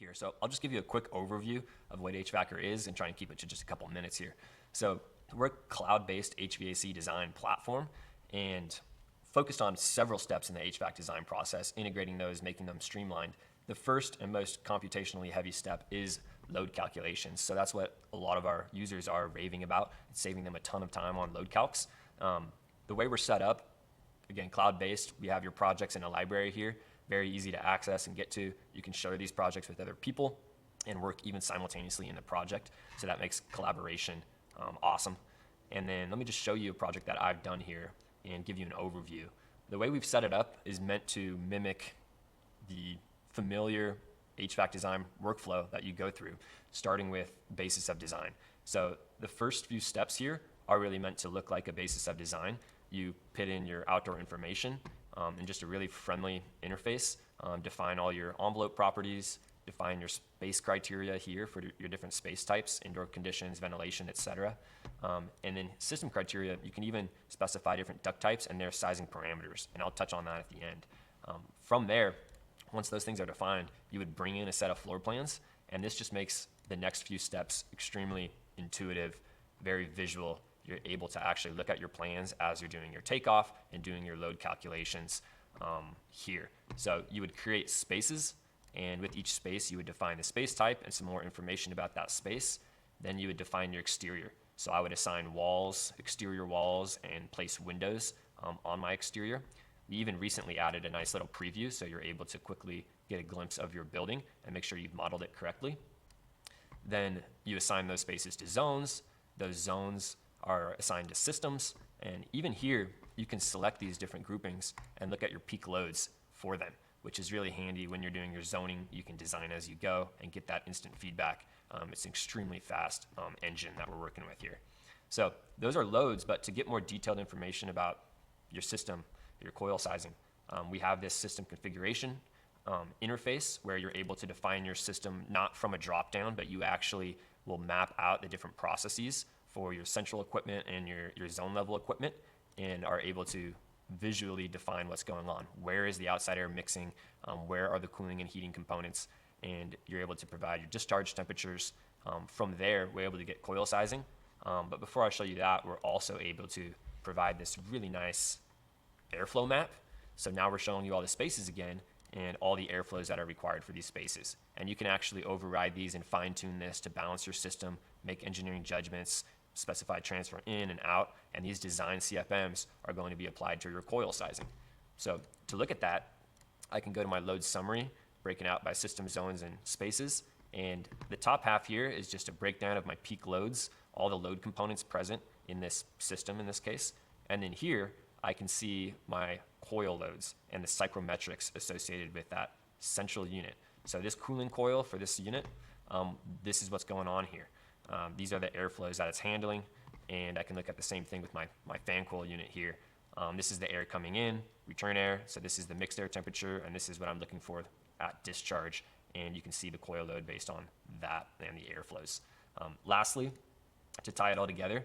here. So I'll just give you a quick overview of what HVAKR is and try and keep it to just a couple minutes here. So we're a cloud-based HVAC design platform and focused on several steps in the HVAC design process, integrating those, making them streamlined. The first and most computationally heavy step is load calculations. So that's what a lot of our users are raving about. It's saving them a ton of time on load calcs. The way we're set up, again, cloud-based, we have your projects in a library here, very easy to access and get to. You can share these projects with other people and work even simultaneously in the project. So that makes collaboration awesome. And then let me just show you a project that I've done here and give you an overview. The way we've set it up is meant to mimic the familiar HVAC design workflow that you go through, starting with basis of design. So the first few steps here are really meant to look like a basis of design. You put in your outdoor information in just a really friendly interface, define all your envelope properties, define your space criteria here for your different space types, indoor conditions, ventilation, etc. And then system criteria, you can even specify different duct types and their sizing parameters, and I'll touch on that at the end. From there, once those things are defined, you would bring in a set of floor plans, and this just makes the next few steps extremely intuitive, very visual. You're able to actually look at your plans as you're doing your takeoff and doing your load calculations here. So you would create spaces, and with each space you would define the space type and some more information about that space. Then you would define your exterior. So I would assign walls, exterior walls, and place windows on my exterior. We even recently added a nice little preview so you're able to quickly get a glimpse of your building and make sure you've modeled it correctly. Then you assign those spaces to zones. Those zones are assigned to systems, and even here you can select these different groupings and look at your peak loads for them, which is really handy when you're doing your zoning. You can design as you go and get that instant feedback. It's an extremely fast engine that we're working with here. So those are loads, but to get more detailed information about your system, your coil sizing, we have this system configuration interface where you're able to define your system not from a drop down, but you actually will map out the different processes for your central equipment and your zone level equipment, and are able to visually define what's going on. Where is the outside air mixing? Where are the cooling and heating components? And you're able to provide your discharge temperatures. From there, we're able to get coil sizing. But before I show you that, we're also able to provide this really nice airflow map. So now we're showing you all the spaces again and all the airflows that are required for these spaces. And you can actually override these and fine tune this to balance your system, make engineering judgments, specify transfer in and out, and these design CFMs are going to be applied to your coil sizing. So to look at that, I can go to my load summary, breaking out by system zones and spaces, and the top half here is just a breakdown of my peak loads, all the load components present in this system in this case, and then here I can see my coil loads and the psychrometrics associated with that central unit. So this cooling coil for this unit, this is what's going on here. These are the airflows that it's handling, and I can look at the same thing with my fan coil unit here. This is the air coming in, return air, so this is the mixed air temperature, and this is what I'm looking for at discharge, and you can see the coil load based on that and the airflows. Lastly, to tie it all together,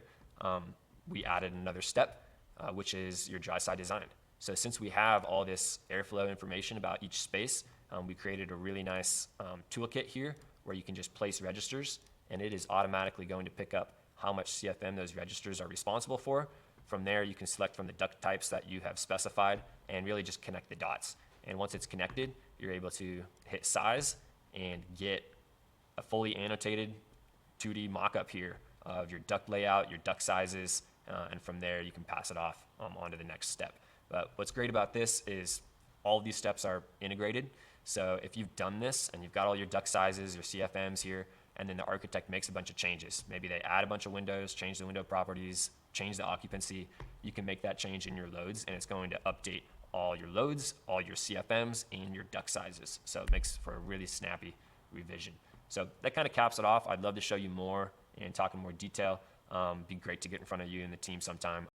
we added another step, which is your dry side design. So since we have all this airflow information about each space, we created a really nice toolkit here where you can just place registers, and it is automatically going to pick up how much CFM those registers are responsible for. From there, you can select from the duct types that you have specified and really just connect the dots. And once it's connected, you're able to hit size and get a fully annotated 2D mock-up here of your duct layout, your duct sizes, and from there you can pass it off on to the next step. But what's great about this is all of these steps are integrated. So if you've done this and you've got all your duct sizes, your CFMs here, and then the architect makes a bunch of changes. Maybe they add a bunch of windows, change the window properties, change the occupancy. You can make that change in your loads, and it's going to update all your loads, all your CFMs, and your duct sizes. So it makes for a really snappy revision. So that kind of caps it off. I'd love to show you more and talk in more detail. Be great to get in front of you and the team sometime.